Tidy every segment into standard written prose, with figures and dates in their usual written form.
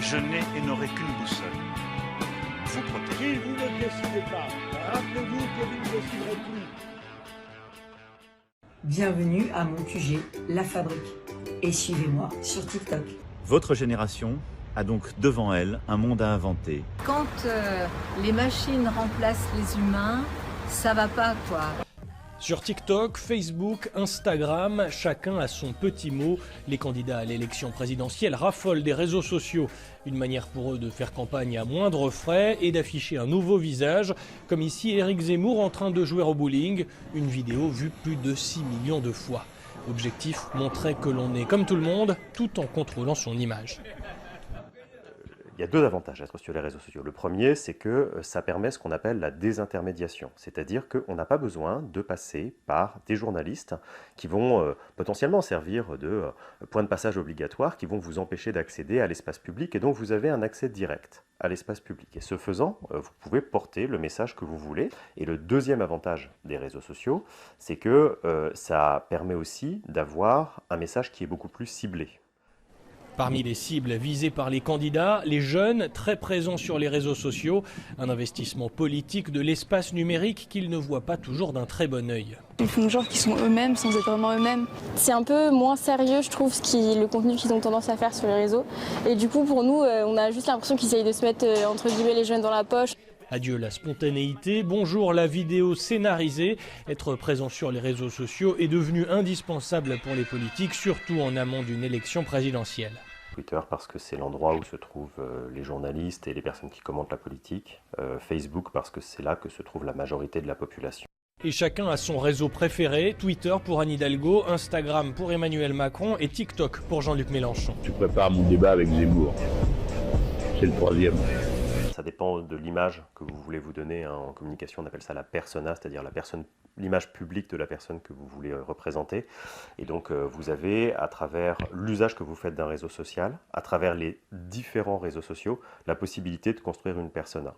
Je n'ai et n'aurai qu'une boussole. Vous protéger. Si vous ne décidez pas, rappelez-vous que vous ne déciderez plus. Bienvenue à mon QG, La Fabrique. Et suivez-moi sur TikTok. Votre génération a donc devant elle un monde à inventer. Quand les machines remplacent les humains, ça va pas quoi. Sur TikTok, Facebook, Instagram, chacun a son petit mot. Les candidats à l'élection présidentielle raffolent des réseaux sociaux. Une manière pour eux de faire campagne à moindre frais et d'afficher un nouveau visage. Comme ici, Éric Zemmour en train de jouer au bowling. Une vidéo vue plus de 6 millions de fois. Objectif, montrer que l'on est comme tout le monde, tout en contrôlant son image. Il y a deux avantages à être sur les réseaux sociaux. Le premier, c'est que ça permet ce qu'on appelle la désintermédiation. C'est-à-dire qu'on n'a pas besoin de passer par des journalistes qui vont potentiellement servir de point de passage obligatoire, qui vont vous empêcher d'accéder à l'espace public, et donc vous avez un accès direct à l'espace public. Et ce faisant, vous pouvez porter le message que vous voulez. Et le deuxième avantage des réseaux sociaux, c'est que ça permet aussi d'avoir un message qui est beaucoup plus ciblé. Parmi les cibles visées par les candidats, les jeunes très présents sur les réseaux sociaux, un investissement politique de l'espace numérique qu'ils ne voient pas toujours d'un très bon œil. Ils font genre qu'ils sont eux-mêmes sans être vraiment eux-mêmes. C'est un peu moins sérieux, je trouve, le contenu qu'ils ont tendance à faire sur les réseaux. Et du coup, pour nous, on a juste l'impression qu'ils essayent de se mettre, entre guillemets, les jeunes dans la poche. Adieu la spontanéité, bonjour la vidéo scénarisée. Être présent sur les réseaux sociaux est devenu indispensable pour les politiques, surtout en amont d'une élection présidentielle. Twitter parce que c'est l'endroit où se trouvent les journalistes et les personnes qui commentent la politique. Facebook parce que c'est là que se trouve la majorité de la population. Et chacun a son réseau préféré, Twitter pour Anne Hidalgo, Instagram pour Emmanuel Macron et TikTok pour Jean-Luc Mélenchon. Je prépare mon débat avec Zemmour. C'est le troisième. Ça dépend de l'image que vous voulez vous donner. En communication, on appelle ça la persona, c'est-à-dire l'image publique de la personne que vous voulez représenter. Et donc, vous avez, à travers l'usage que vous faites d'un réseau social, à travers les différents réseaux sociaux, la possibilité de construire une persona.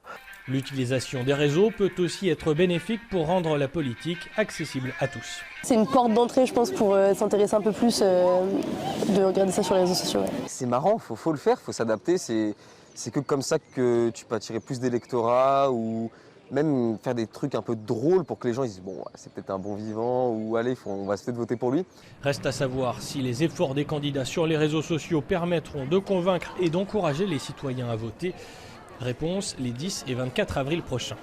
L'utilisation des réseaux peut aussi être bénéfique pour rendre la politique accessible à tous. C'est une porte d'entrée, je pense, pour s'intéresser un peu plus, de regarder ça sur les réseaux sociaux. Ouais. C'est marrant, faut le faire, faut s'adapter. C'est que comme ça que tu peux attirer plus d'électorat ou même faire des trucs un peu drôles pour que les gens ils disent bon, c'est peut-être un bon vivant ou allez, on va peut-être voter pour lui. Reste à savoir si les efforts des candidats sur les réseaux sociaux permettront de convaincre et d'encourager les citoyens à voter. Réponse les 10 et 24 avril prochains.